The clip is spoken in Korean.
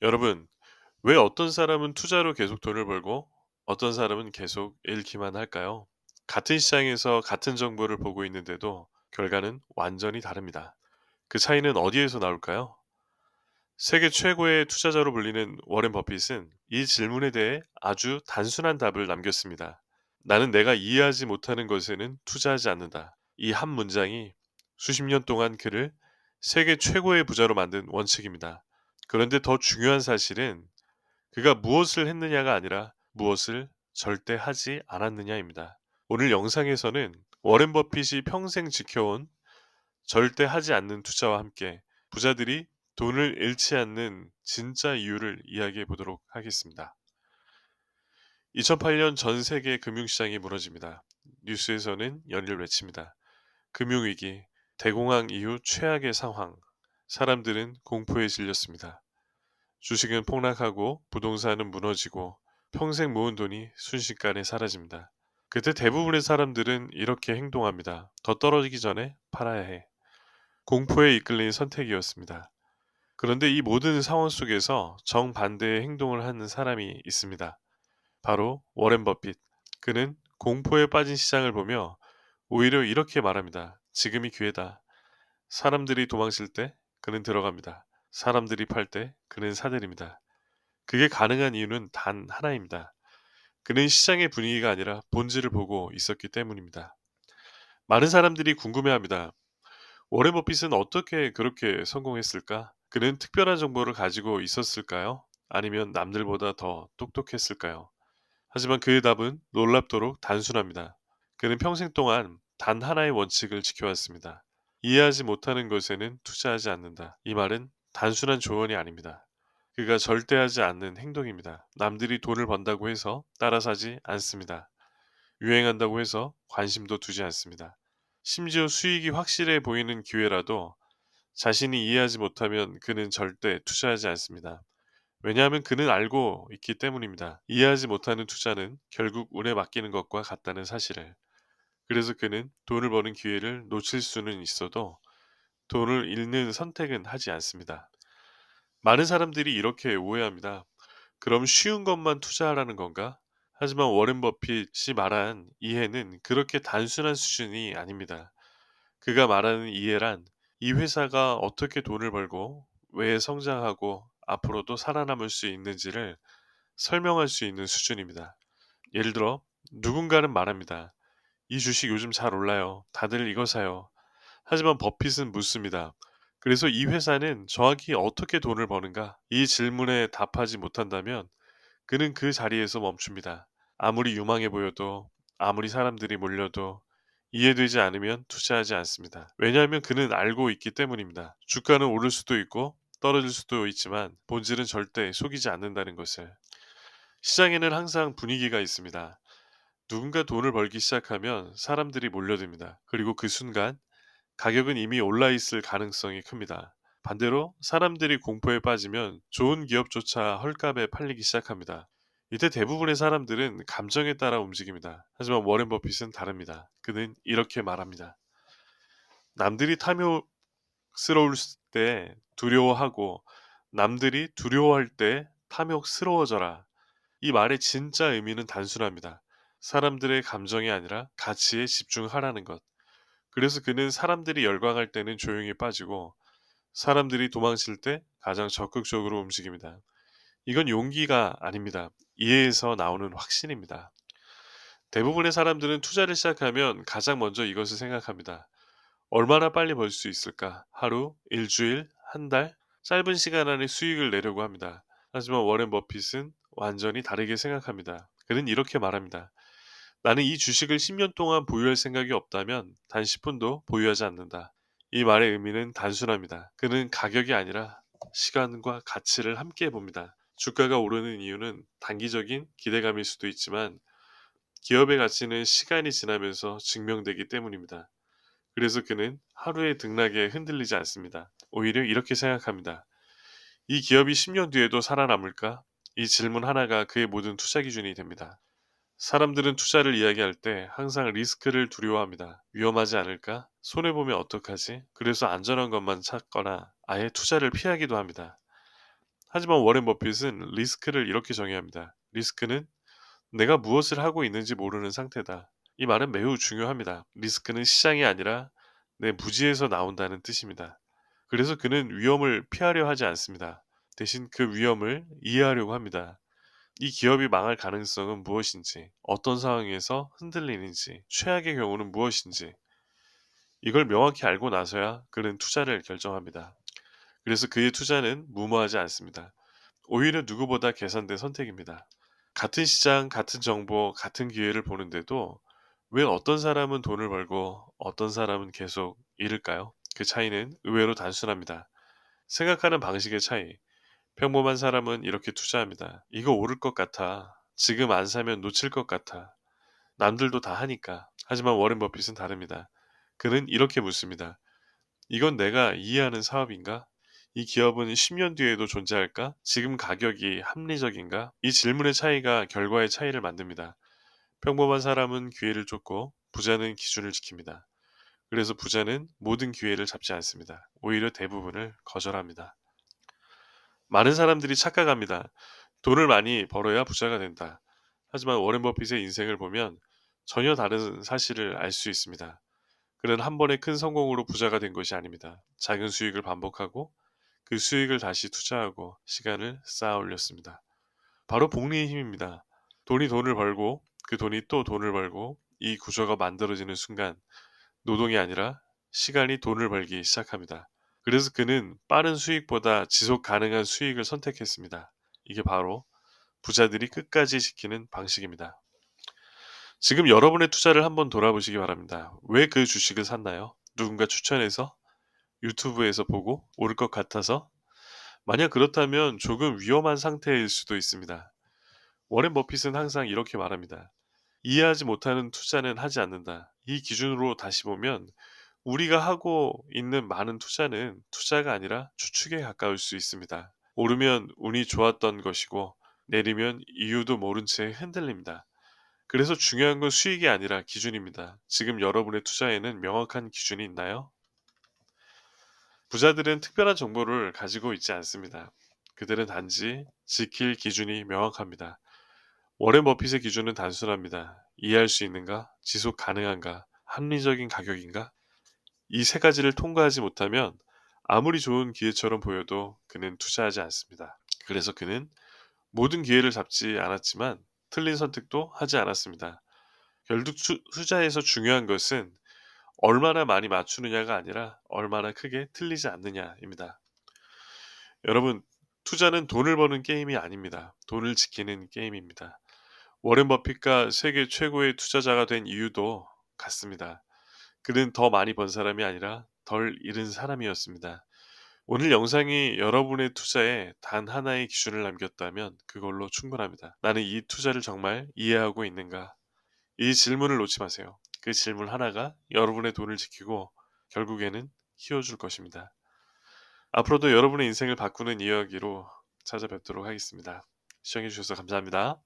여러분, 왜 어떤 사람은 투자로 계속 돈을 벌고 어떤 사람은 계속 잃기만 할까요? 같은 시장에서 같은 정보를 보고 있는데도 결과는 완전히 다릅니다. 그 차이는 어디에서 나올까요? 세계 최고의 투자자로 불리는 워렌 버핏은 이 질문에 대해 아주 단순한 답을 남겼습니다. 나는 내가 이해하지 못하는 것에는 투자하지 않는다. 이 한 문장이 수십 년 동안 그를 세계 최고의 부자로 만든 원칙입니다. 그런데 더 중요한 사실은 그가 무엇을 했느냐가 아니라 무엇을 절대 하지 않았느냐입니다. 오늘 영상에서는 워렌 버핏이 평생 지켜온 절대 하지 않는 투자와 함께 부자들이 돈을 잃지 않는 진짜 이유를 이야기해 보도록 하겠습니다. 2008년 전 세계 금융시장이 무너집니다. 뉴스에서는 연일 외칩니다. 금융위기, 대공황 이후 최악의 상황. 사람들은 공포에 질렸습니다. 주식은 폭락하고 부동산은 무너지고 평생 모은 돈이 순식간에 사라집니다. 그때 대부분의 사람들은 이렇게 행동합니다. 더 떨어지기 전에 팔아야 해. 공포에 이끌린 선택이었습니다. 그런데 이 모든 상황 속에서 정반대의 행동을 하는 사람이 있습니다. 바로 워렌 버핏. 그는 공포에 빠진 시장을 보며 오히려 이렇게 말합니다. 지금이 기회다. 사람들이 도망칠 때 그는 들어갑니다. 사람들이 팔 때 그는 사들입니다. 그게 가능한 이유는 단 하나입니다. 그는 시장의 분위기가 아니라 본질을 보고 있었기 때문입니다. 많은 사람들이 궁금해합니다. 워렌 버핏은 어떻게 그렇게 성공했을까? 그는 특별한 정보를 가지고 있었을까요? 아니면 남들보다 더 똑똑했을까요? 하지만 그의 답은 놀랍도록 단순합니다. 그는 평생 동안 단 하나의 원칙을 지켜왔습니다. 이해하지 못하는 것에는 투자하지 않는다. 이 말은 단순한 조언이 아닙니다. 그가 절대 하지 않는 행동입니다. 남들이 돈을 번다고 해서 따라 사지 않습니다. 유행한다고 해서 관심도 두지 않습니다. 심지어 수익이 확실해 보이는 기회라도 자신이 이해하지 못하면 그는 절대 투자하지 않습니다. 왜냐하면 그는 알고 있기 때문입니다. 이해하지 못하는 투자는 결국 운에 맡기는 것과 같다는 사실을. 그래서 그는 돈을 버는 기회를 놓칠 수는 있어도 돈을 잃는 선택은 하지 않습니다. 많은 사람들이 이렇게 오해합니다. 그럼 쉬운 것만 투자하라는 건가? 하지만 워렌 버핏이 말한 이해는 그렇게 단순한 수준이 아닙니다. 그가 말하는 이해란 이 회사가 어떻게 돈을 벌고 왜 성장하고 앞으로도 살아남을 수 있는지를 설명할 수 있는 수준입니다. 예를 들어 누군가는 말합니다. 이 주식 요즘 잘 올라요. 다들 이거 사요. 하지만 버핏은 묻습니다. 그래서 이 회사는 정확히 어떻게 돈을 버는가? 이 질문에 답하지 못한다면 그는 그 자리에서 멈춥니다. 아무리 유망해 보여도, 아무리 사람들이 몰려도 이해되지 않으면 투자하지 않습니다. 왜냐하면 그는 알고 있기 때문입니다. 주가는 오를 수도 있고 떨어질 수도 있지만 본질은 절대 속이지 않는다는 것을. 시장에는 항상 분위기가 있습니다. 누군가 돈을 벌기 시작하면 사람들이 몰려듭니다. 그리고 그 순간 가격은 이미 올라 있을 가능성이 큽니다. 반대로 사람들이 공포에 빠지면 좋은 기업조차 헐값에 팔리기 시작합니다. 이때 대부분의 사람들은 감정에 따라 움직입니다. 하지만 워렌 버핏은 다릅니다. 그는 이렇게 말합니다. 남들이 탐욕스러울 때 두려워하고 남들이 두려워할 때 탐욕스러워져라. 이 말의 진짜 의미는 단순합니다. 사람들의 감정이 아니라 가치에 집중하라는 것. 그래서 그는 사람들이 열광할 때는 조용히 빠지고 사람들이 도망칠 때 가장 적극적으로 움직입니다. 이건 용기가 아닙니다. 이해에서 나오는 확신입니다. 대부분의 사람들은 투자를 시작하면 가장 먼저 이것을 생각합니다. 얼마나 빨리 벌 수 있을까? 하루, 일주일, 한 달? 짧은 시간 안에 수익을 내려고 합니다. 하지만 워렌 버핏은 완전히 다르게 생각합니다. 그는 이렇게 말합니다. 나는 이 주식을 10년 동안 보유할 생각이 없다면 단 10분도 보유하지 않는다. 이 말의 의미는 단순합니다. 그는 가격이 아니라 시간과 가치를 함께 봅니다. 주가가 오르는 이유는 단기적인 기대감일 수도 있지만 기업의 가치는 시간이 지나면서 증명되기 때문입니다. 그래서 그는 하루의 등락에 흔들리지 않습니다. 오히려 이렇게 생각합니다. 이 기업이 10년 뒤에도 살아남을까? 이 질문 하나가 그의 모든 투자 기준이 됩니다. 사람들은 투자를 이야기할 때 항상 리스크를 두려워합니다. 위험하지 않을까? 손해보면 어떡하지? 그래서 안전한 것만 찾거나 아예 투자를 피하기도 합니다. 하지만 워렌 버핏은 리스크를 이렇게 정의합니다. 리스크는 내가 무엇을 하고 있는지 모르는 상태다. 이 말은 매우 중요합니다. 리스크는 시장이 아니라 내 무지에서 나온다는 뜻입니다. 그래서 그는 위험을 피하려 하지 않습니다. 대신 그 위험을 이해하려고 합니다. 이 기업이 망할 가능성은 무엇인지, 어떤 상황에서 흔들리는지, 최악의 경우는 무엇인지, 이걸 명확히 알고 나서야 그는 투자를 결정합니다. 그래서 그의 투자는 무모하지 않습니다. 오히려 누구보다 계산된 선택입니다. 같은 시장, 같은 정보, 같은 기회를 보는데도 왜 어떤 사람은 돈을 벌고 어떤 사람은 계속 잃을까요? 그 차이는 의외로 단순합니다. 생각하는 방식의 차이. 평범한 사람은 이렇게 투자합니다. 이거 오를 것 같아. 지금 안 사면 놓칠 것 같아. 남들도 다 하니까. 하지만 워렌 버핏은 다릅니다. 그는 이렇게 묻습니다. 이건 내가 이해하는 사업인가? 이 기업은 10년 뒤에도 존재할까? 지금 가격이 합리적인가? 이 질문의 차이가 결과의 차이를 만듭니다. 평범한 사람은 기회를 쫓고 부자는 기준을 지킵니다. 그래서 부자는 모든 기회를 잡지 않습니다. 오히려 대부분을 거절합니다. 많은 사람들이 착각합니다. 돈을 많이 벌어야 부자가 된다. 하지만 워렌 버핏의 인생을 보면 전혀 다른 사실을 알 수 있습니다. 그는 한 번의 큰 성공으로 부자가 된 것이 아닙니다. 작은 수익을 반복하고 그 수익을 다시 투자하고 시간을 쌓아 올렸습니다. 바로 복리의 힘입니다. 돈이 돈을 벌고 그 돈이 또 돈을 벌고 이 구조가 만들어지는 순간 노동이 아니라 시간이 돈을 벌기 시작합니다. 그래서 그는 빠른 수익보다 지속 가능한 수익을 선택했습니다. 이게 바로 부자들이 끝까지 지키는 방식입니다. 지금 여러분의 투자를 한번 돌아보시기 바랍니다. 왜 그 주식을 샀나요? 누군가 추천해서? 유튜브에서 보고? 오를 것 같아서? 만약 그렇다면 조금 위험한 상태일 수도 있습니다. 워렌 버핏은 항상 이렇게 말합니다. 이해하지 못하는 투자는 하지 않는다. 이 기준으로 다시 보면 우리가 하고 있는 많은 투자는 투자가 아니라 추측에 가까울 수 있습니다. 오르면 운이 좋았던 것이고 내리면 이유도 모른 채 흔들립니다. 그래서 중요한 건 수익이 아니라 기준입니다. 지금 여러분의 투자에는 명확한 기준이 있나요? 부자들은 특별한 정보를 가지고 있지 않습니다. 그들은 단지 지킬 기준이 명확합니다. 워렌 버핏의 기준은 단순합니다. 이해할 수 있는가? 지속 가능한가? 합리적인 가격인가? 이 세 가지를 통과하지 못하면 아무리 좋은 기회처럼 보여도 그는 투자하지 않습니다. 그래서 그는 모든 기회를 잡지 않았지만 틀린 선택도 하지 않았습니다. 결국 투자에서 중요한 것은 얼마나 많이 맞추느냐가 아니라 얼마나 크게 틀리지 않느냐입니다. 여러분, 투자는 돈을 버는 게임이 아닙니다. 돈을 지키는 게임입니다. 워렌 버핏과 세계 최고의 투자자가 된 이유도 같습니다. 그는 더 많이 번 사람이 아니라 덜 잃은 사람이었습니다. 오늘 영상이 여러분의 투자에 단 하나의 기준을 남겼다면 그걸로 충분합니다. 나는 이 투자를 정말 이해하고 있는가? 이 질문을 놓지 마세요. 그 질문 하나가 여러분의 돈을 지키고 결국에는 키워줄 것입니다. 앞으로도 여러분의 인생을 바꾸는 이야기로 찾아뵙도록 하겠습니다. 시청해주셔서 감사합니다.